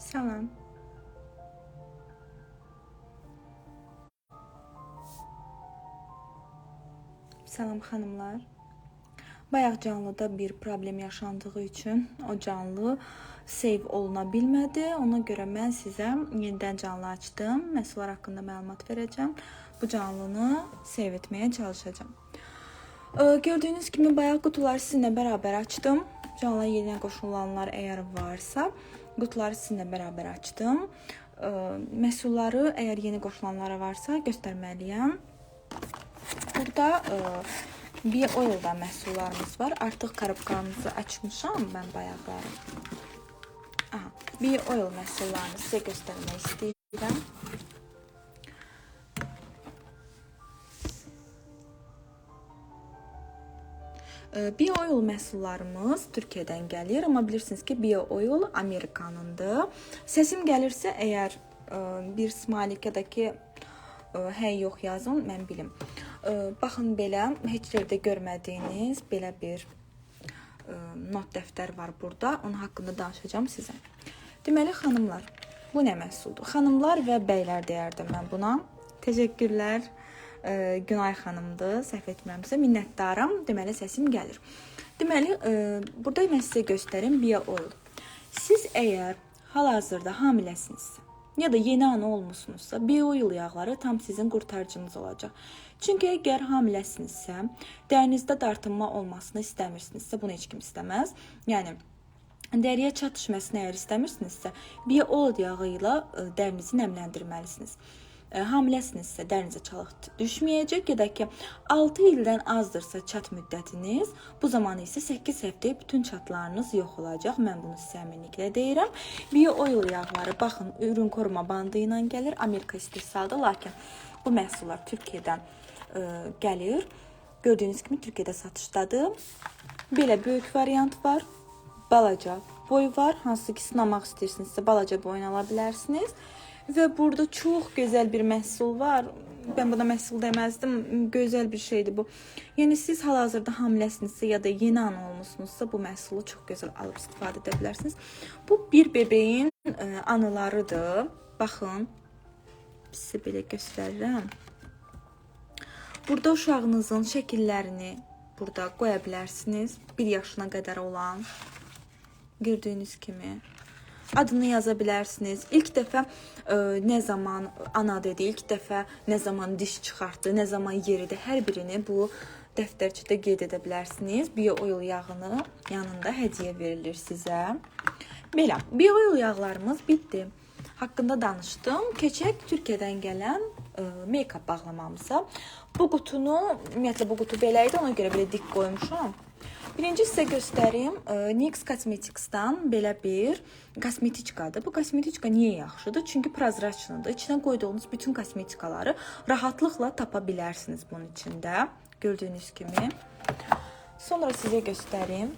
Salam. Salam xanımlar. Bayaq canlıda bir problem yaşandığı üçün o canlı save oluna bilmədi. Ona görə mən sizə yenidən canlı açdım. Məhsullar haqqında məlumat verəcəm. Bu canlını save etməyə çalışacağam. Gördüyünüz kimi bayaq qutuları sizinlə bərabər açdım. Canlıya yeni qoşulanlar əgər varsa, qutuları sizinlə bərabər açdım. Məhsulları əgər yeni qoşulanlara varsa göstərməliyəm. Burada Bio-Oil'dan məhsullarımız var. Artıq karabkamızı açmışam mən bayaqları. Bio-Oil məhsullarını sizə göstərmək istəyirəm. Bio-Oil məhsullarımız Türkiyədən gəlir, amma bilirsiniz ki, Bio-Oil Amerikanındır. Səsim gəlirsə, əgər bir smalikədəki hey yox yazın, mən bilim. Baxın, belə heç yerdə görmədiyiniz belə bir not dəftər var burada. Onun haqqında danışacağım sizə. Deməli, xanımlar, bu nə məhsuldur? Xanımlar və bəylər deyərdim mən buna. Təşəkkürlər. Günay xanımdır, səhv etmirəmsə, minnətdaram. Deməli, səsim gəlir. Deməli, burada mən sizə göstərim Bio-Oil. Siz əgər hal-hazırda hamiləsinizsə, ya da yeni ana olmuşsunuzsa, Bio-Oil yağları tam sizin qurtarıcınız olacaq. Çünki əgər hamiləsinizsə, dərinizdə dartınma olmasını istəmirsinizsə, bunu heç kim istəməz. Yəni, dəriyə çatışmasını əgər istəmirsinizsə, Bio-Oil yağı ilə dərinizi nəmləndirməlisiniz. Hamiləsinizsə dərinizə çalıq düşməyəcək, ya da ki 6 ildən azdırsa çat müddətiniz, bu zaman isə 8 həftəyə bütün çatlarınız yox olacaq. Mən bunu sizə əminliklə deyirəm. Bio-Oil yağları, baxın, ürün koruma bandı ilə gəlir, Amerika istehsaldır, lakin bu məhsullar Türkiyədən gəlir. Gördüyünüz kimi Türkiyədə satışdadır. Belə böyük variant var, balaca boy var, hansı ki sınamaq istəyirsinizsə balaca boyunu ala bilərsiniz. Və burada çox gözəl bir məhsul var. Mən buna məhsul deməzdim. Gözəl bir şeydir bu. Yəni siz hal-hazırda hamiləsinizsə ya da yeni ana olmusunuzsa bu məhsulu çox gözəl alıb istifadə edə bilərsiniz. Bu bir bebeğin anılarıdır. Baxın. Sizə belə göstərirəm. Burada uşağınızın şəkillərini burada qoya bilərsiniz. 1 yaşına qədər olan. Gördüyünüz kimi. Adını yaza bilərsiniz. İlk dəfə nə zaman ana dedi, ilk dəfə nə zaman diş çıxartdı, nə zaman yeridi, hər birini bu dəftərçədə qeyd edə bilərsiniz. Bio-Oil yağını yanında hədiyyə verilir sizə. Belə, Bio-Oil yağlarımız bitdi. Haqqında danışdım. Keçək Türkiyədən gələn make-up bağlamamıza. Bu qutunu, ümumiyyətlə bu qutu belə idi, ona görə belə dik qoymuşam. Birinci sizə göstərim, NYX Cosmetics'dan belə bir kosmetiçkadır. Bu kosmetiçka niyə yaxşıdır? Çünki prozraçlıdır. İçinə qoyduğunuz bütün kosmetikaları rahatlıqla tapa bilərsiniz bunun içində. Gördüyünüz kimi. Sonra sizə göstərim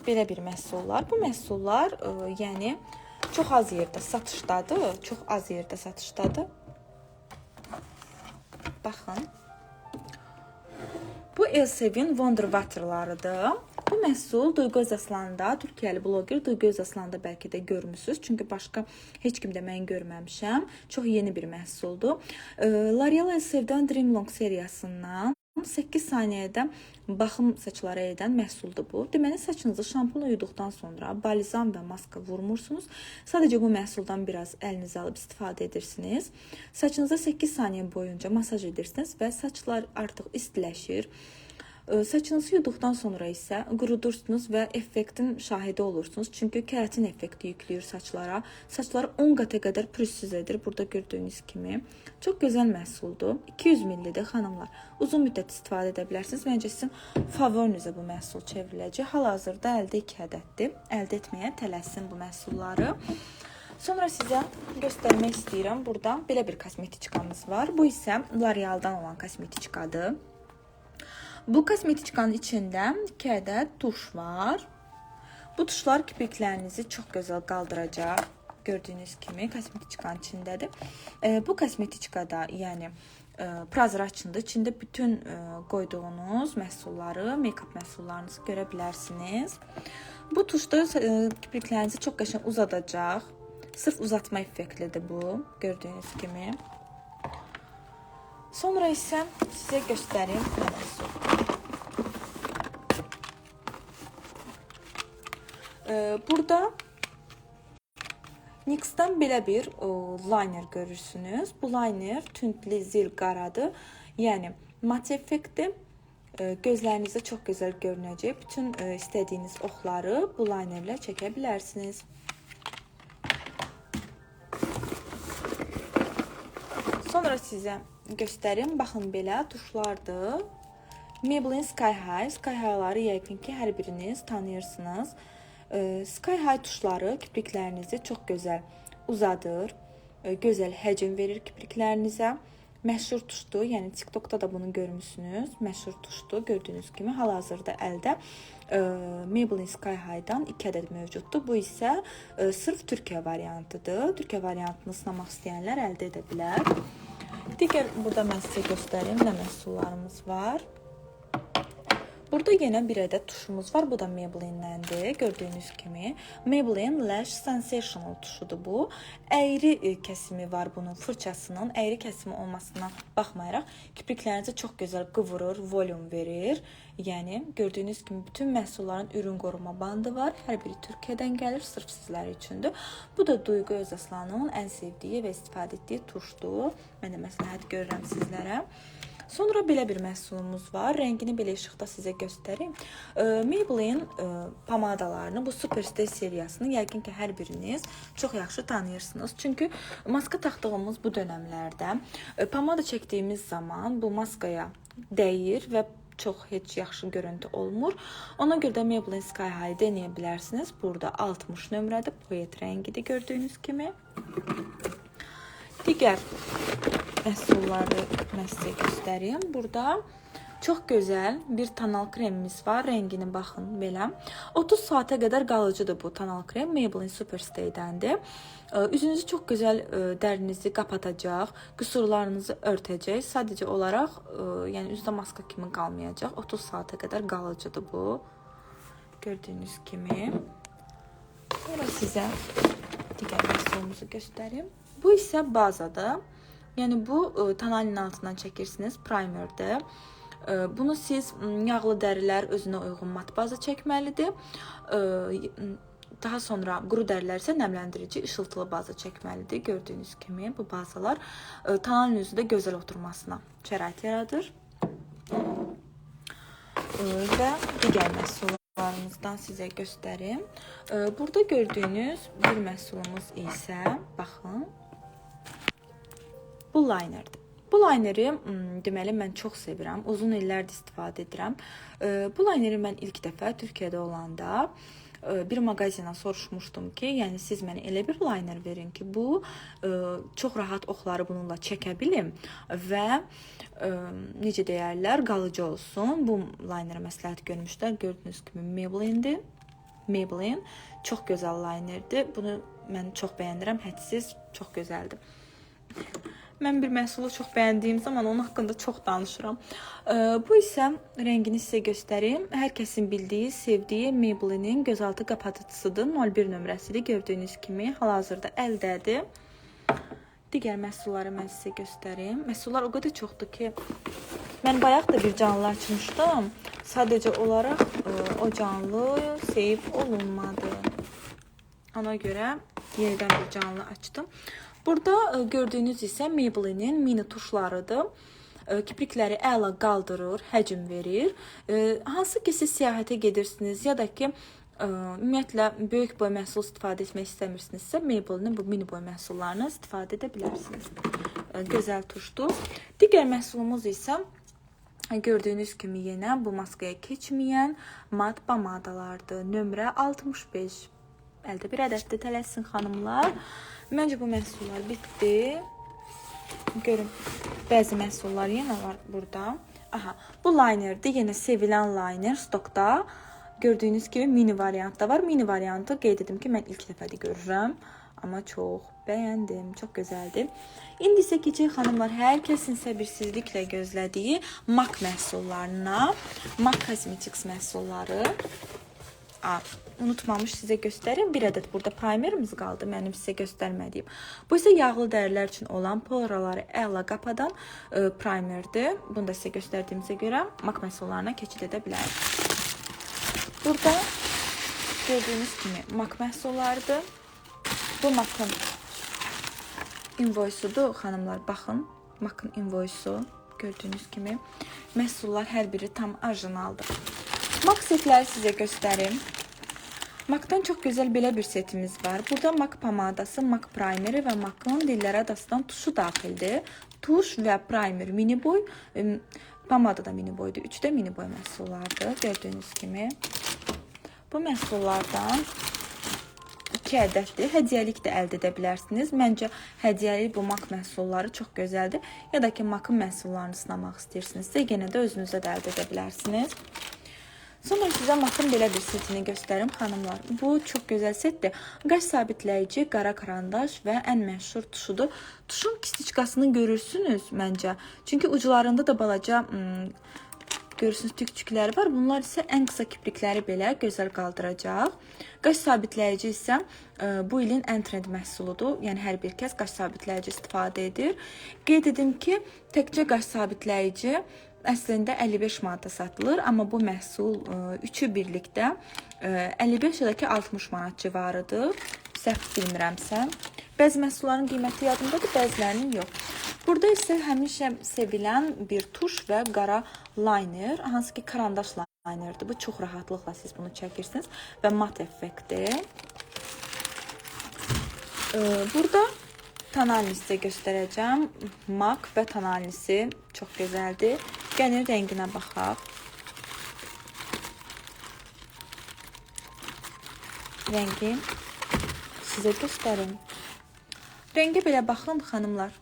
belə bir məhsullar. Bu məhsullar yəni çox az yerdə satışdadır. Çox az yerdə satışdadır. Baxın. Bu Elsevin Wonder Water'larıdır. Bu məhsul Duygu Özaslan'da, Türkiyəli bloger Duygu Özaslan'da bəlkə də görmüsünüz. Çünki başqa heç kimdə mən görməmişəm. Çox yeni bir məhsuldur. L'Oreal Elsev'dən Dream Long seriyasından 8 saniyədə baxım saçlara edən məhsuldur bu. Deməli, saçınızı şampun uyuduqdan sonra balzam və maska vurmursunuz. Sadəcə bu məhsuldan biraz əlinizi alıb istifadə edirsiniz. Saçınıza 8 saniyə boyunca masaj edirsiniz və saçlar artıq istiləşir. Saçınızı yuduqdan sonra isə qurudursunuz və effektin şahidi olursunuz. Çünki keratin effekti yükləyir saçlara. Saçları 10 qata qədər pürüzsüz edir. Burada gördüyünüz kimi. Çox gözəl məhsuldur. 200 millidir xanımlar. Uzun müddət istifadə edə bilərsiniz. Məncə sizin favorinizə bu məhsul çevriləcək. Hal-hazırda əldə 2 ədəddir. Əldə etməyə tələsin bu məhsulları. Sonra sizə göstərmək istəyirəm. Burada belə bir kosmetiçkamız var. Bu isə L'Oreal'dan olan kosmetiçkadır. Bu kosmetiçkanın içində 2 ədəd tuş var. Bu tuşlar kirpiklərinizi çox gözəl qaldıracaq. Gördüyünüz kimi kosmetiçkanın içindədir. Bu kosmetiçkada, yəni prozraçlıdır. İçində bütün qoyduğunuz məhsulları, make-up məhsullarınızı görə bilərsiniz. Bu tuş da kipriklərinizi çox qəşəng uzadacaq. Sırf uzatma effektlidir bu, gördüyünüz kimi. Sonra isə sizə göstərim nə məhsul. Burada NYX-dan belə bir liner görürsünüz. Bu liner tündlü zil qaradır. Yəni mat effekti gözlərinizdə çox gözəl görünəcək. Bütün istədiyiniz oxları bu linerlə çəkə bilərsiniz. Sonra sizə göstərim. Baxın belə tuşlardır. Maybelline Sky High. Sky High-ları yəqin ki, hər biriniz tanıyırsınız. Sky High tuşları kipriklərinizi çox gözəl uzadır. Gözəl həcm verir kipriklərinizə. Məşhur tuşdur. Yəni TikTokda da bunu görmüsünüz. Məşhur tuşdur. Gördüyünüz kimi hal-hazırda əldə Maybelline Sky High-dan 2 ədəd mövcuddur. Bu isə sırf Türkiyə variantıdır. Türkiyə variantını sınamaq istəyənlər əldə edə bilər. Digər burada mən sizə göstərim nə məhsullarımız var. Burada yenə bir ədəd tuşumuz var. Bu da Maybelline-dəndir. Gördüyünüz kimi Maybelline Lash Sensational tuşudur bu. Əyri kəsimi var bunun fırçasının. Əyri kəsimi olmasına baxmayaraq kipriklərinizi çox gözəl qıvırır, volüm verir. Yəni gördüyünüz kimi bütün məhsulların ürün qoruma bandı var. Hər biri Türkiyədən gəlir, sırf sizlər üçündür. Bu da Duyğu Özaslanın ən sevdiyi və istifadə etdiyi tuşdur. Mən də məsləhət görürəm sizlərə. Sonra belə bir məhsulumuz var. Rəngini belə işıqda sizə göstərim. Maybelline pomadalarını, bu Superstay seriyasını yəqin ki, hər biriniz çox yaxşı tanıyırsınız. Çünki maska taxdığımız bu dönəmlərdə pomada çəkdiyimiz zaman bu maskaya dəyir və çox heç yaxşı görüntü olmur. Ona görə də Maybelline Sky High deneyə bilərsiniz. Burada 60 nömrədir. Poet rəngidir gördüyünüz kimi. Digər məhsulları mən sizə göstərim. Burada çox gözəl bir tonal kremimiz var. Rəngini baxın belə. 30 saata qədər qalıcıdır bu tonal krem. Maybelline Superstay-dəndir. Üzünüzü çox gözəl dərinizi qapatacaq, qüsurlarınızı örtəcək. Sadəcə olaraq, yəni üzdə maska kimi qalmayacaq. 30 saata qədər qalıcıdır bu. Gördüyünüz kimi. Sonra sizə digər məhsulumuzu göstərim. Bu isə bazadır. Yəni bu tonalin altından çəkirsiniz, primerdir. Bunu siz yağlı dərilər özünə uyğun mat baza çəkməlidir. Daha sonra quru dərilər isə nəmləndirici işıltılı baza çəkməlidir. Gördüyünüz kimi bu bazalar tonalin üzündə gözəl oturmasına şərait yaradır. Və digər məhsullarımızdan sizə göstərim. Burada gördüyünüz bir məhsulumuz isə, baxın, bu linerdir. Bu lineri deməli mən çox sevirəm. Uzun illərdir istifadə edirəm. Bu lineri mən ilk dəfə Türkiyədə olanda bir mağazina soruşmuşdum ki, yəni siz mənə elə bir liner verin ki, bu çox rahat oxları bununla çəkə bilim və necə deyərlər, qalıcı olsun. Bu lineri məsləhət görmüşlər. Gördüyünüz kimi Maybelline-dir. Maybelline çox gözəl linerdir. Bunu mən çox bəyənirəm. Hədsiz çox gözəldir. Mən bir məhsulu çox bəyəndiyim zaman onun haqqında çox danışıram. Bu isə rəngini sizə göstərim. Hər kəsin bildiyi, sevdiyi Maybelline-in gözaltı qapatıcısıdır. 01 nömrəsidir. Gördüyünüz kimi hal-hazırda əldədir. Digər məhsulları mən sizə göstərim. Məhsullar o qədər çoxdur ki, mən bayaq da bir canlı açmışdım. Sadəcə olaraq o canlı seyv olunmadı. Ona görə yenidən bir canlı açdım. Burada gördüyünüz isə Maybelline-in mini tuşlarıdır. Kiprikləri əla qaldırır, həcm verir. Hansı ki siz səyahətə gedirsiniz ya da ki ümumiyyətlə böyük boy məhsul istifadə etmək istəmirsinizsə, Maybelline-in bu mini boy məhsullarını istifadə edə bilərsiniz. Gözəl tuşdur. Digər məhsulumuz isə gördüyünüz kimi yenə bu maskaya keçməyən mat pomadalardır. Nömrə 65. Əldə bir ədəddir, tələssin xanımlar. Məncə bu məhsullar bitdi. Görün, bəzi məhsullar yenə var burada. Aha, bu linerdir, yenə sevilən liner stokda. Gördüyünüz kimi mini variantda var. Mini variantı qeyd edim ki, mən ilk dəfədir görürəm. Amma çox bəyəndim, çox gözəldir. İndi isə keçək xanımlar, hər kəsin səbirsizliklə gözlədiyi MAC məhsullarına. MAC Cosmetics məhsulları. Unutmamış sizə göstərim. Bir ədəd burada primerimiz qaldı. Mənim sizə göstərmədiyim. Bu isə yağlı dərilər üçün olan poraları əla qapadan primerdir. Bunu da sizə göstərdiyimizə görə MAC məhsullarına keçid edə bilərik. Burada gördüyünüz kimi MAC məhsullarıdır. Bu MAC-ın invoice-udur. Xanımlar, baxın. MAC-ın invoice-u. Gördüyünüz kimi məhsullar hər biri tam orijinaldır. MAC setləri sizə göstərim. MAC-dan çox gözəl belə bir setimiz var. Burada MAC pomadası, MAC primeri və MAC-ın dillərə dastan tuşu daxildir. Tuş və primer mini boy, pomada da mini boydur. 3 də mini boy məhsullardır. Gördüyünüz kimi. Bu məhsullardan 2 ədəddir. Hədiyyəlik də əldə edə bilərsiniz. Məncə hədiyyəlik bu MAC məhsulları çox gözəldir. Ya da ki MAC-ın məhsullarını sınamaq istəyirsinizsə, yenə də özünüzə də əldə edə bilərsiniz. Sonra sizə MAC-ın belə bir setini göstərim, xanımlar. Bu çox gözəl setdir. Qaş sabitləyici, qara karandaş və ən məşhur tuşudur. Tuşun kistiçkasını görürsünüz məncə. Çünki uclarında da balaca görürsünüz tük-tükləri var. Bunlar isə ən qısa kiprikləri belə gözəl qaldıracaq. Qaş sabitləyici isə bu ilin ən trend məhsuludur. Yəni hər bir kəs qaş sabitləyici istifadə edir. Qeyd edim ki, təkcə qaş sabitləyici əslində 55 manata satılır, amma bu məhsul üçü birlikdə 55 ya da ki 60 manat civarıdır. Səhv bilmirəmsə. Bəzi məhsulların qiyməti yadımdadır, bəzilərinin yox. Burada isə həmişə sevilən bir tuş və qara liner, hansı ki karandaş linerdir. Bu çox rahatlıqla siz bunu çəkirsiniz və mat effektdir. Burada tonalini sizə göstərəcəm. MAC və tonalisi çox gözəldir. Gəlin rənginə baxaq. Rəngi sizə göstərim. Rəngə belə baxın, xanımlar.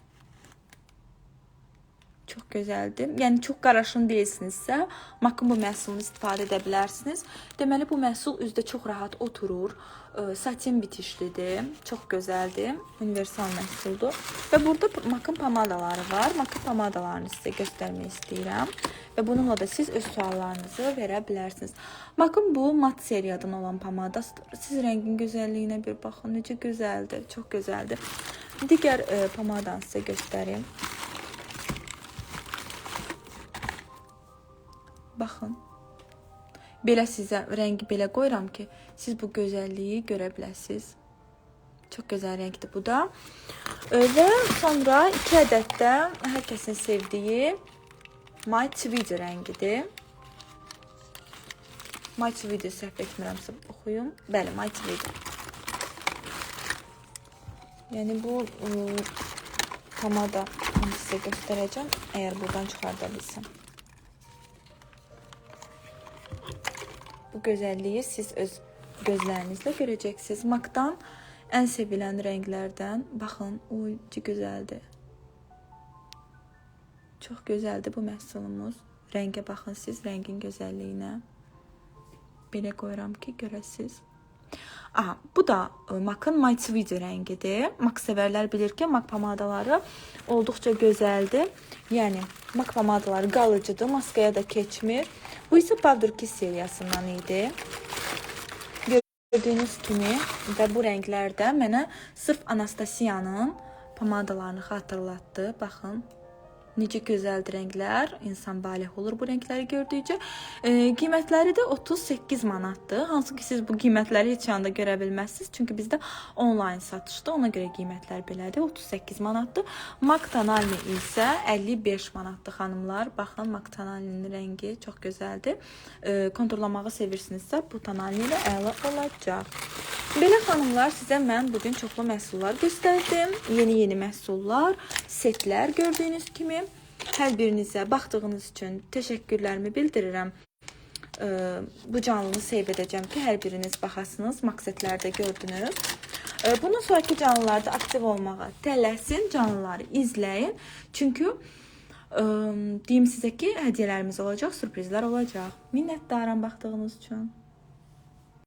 Çox gözəldir. Yəni çox qaraşın deyilsinizsə, MAC-ın bu məhsulunu istifadə edə bilərsiniz. Deməli bu məhsul üzdə çox rahat oturur. Satin bitişlidir. Çox gözəldir. Universal məhsuldur. Və burada MAC-ın pomadaları var. MAC-ın pomadalarını sizə göstərmək istəyirəm. Və bununla da siz öz suallarınızı verə bilərsiniz. MAC-ın bu mat seriyadan olan pomadasıdır. Siz rəngin gözəlliyinə bir baxın. Necə gözəldir. Çox gözəldir. Digər pomadanı sizə göstərim. Baxın. Belə sizə rəngi belə qoyuram ki, siz bu gözəlliyi görə biləsiniz. Çox gözəl rəngdir bu da. Və sonra 2 ədəd də hər kəsin sevdiyi My Tweedy rəngidir. My Tweedy səhv etmirəmsə oxuyum. Bəli, My Tweedy. Yəni bu pomada sizə göstərəcəm, əgər buradan çıxarda bilsəm. Bu gözəlliyi siz öz gözlərinizlə görəcəksiniz. MAC-dan ən sevilən rənglərdən. Baxın, o gözəldir. Çox gözəldir bu məhsulumuz. Rəngə baxın siz, rəngin gözəlliyinə. Belə qoyuram ki, görəsiniz. Bu da MAC-ın My Tweedy rəngidir. MAC sevərlər bilir ki, MAC pomadaları olduqca gözəldir. Yəni, MAC pomadaları qalıcıdır, maskaya da keçmir. Bu isə Powder Kiss seriyasından idi. Gördüyünüz kimi və bu rənglərdə mənə sırf Anastasiyanın pomadalarını xatırlatdı. Baxın. Necə gözəldir rənglər, insan balih olur bu rəngləri gördükcə. Qiymətləri də 38 manatdır. Hansı ki siz bu qiymətləri heç anda görə bilməzsiniz. Çünki bizdə onlayn satışdır. Ona görə qiymətlər belədir. 38 manatdır. MAC tonalini isə 55 manatdır xanımlar. Baxın, MAC tonalinin rəngi çox gözəldir. Konturlamağı sevirsinizsə bu tonalini ilə əla olacaq. Belə xanımlar, sizə mən bugün çoxlu məhsullar göstərdim. Yeni məhsullar, setlər gördüyünüz kimi. Hər birinizə baxdığınız üçün təşəkkürlərimi bildirirəm. Bu canlını seyv edəcəm ki, hər biriniz baxasınız. Maksetlərdə gördünüz. Bundan sonraki canlılarda aktiv olmağa tələsin, canlıları izləyin. Çünki deyim sizə ki, hədiyyələrimiz olacaq, sürprizlər olacaq. Minnətdaram baxdığınız üçün.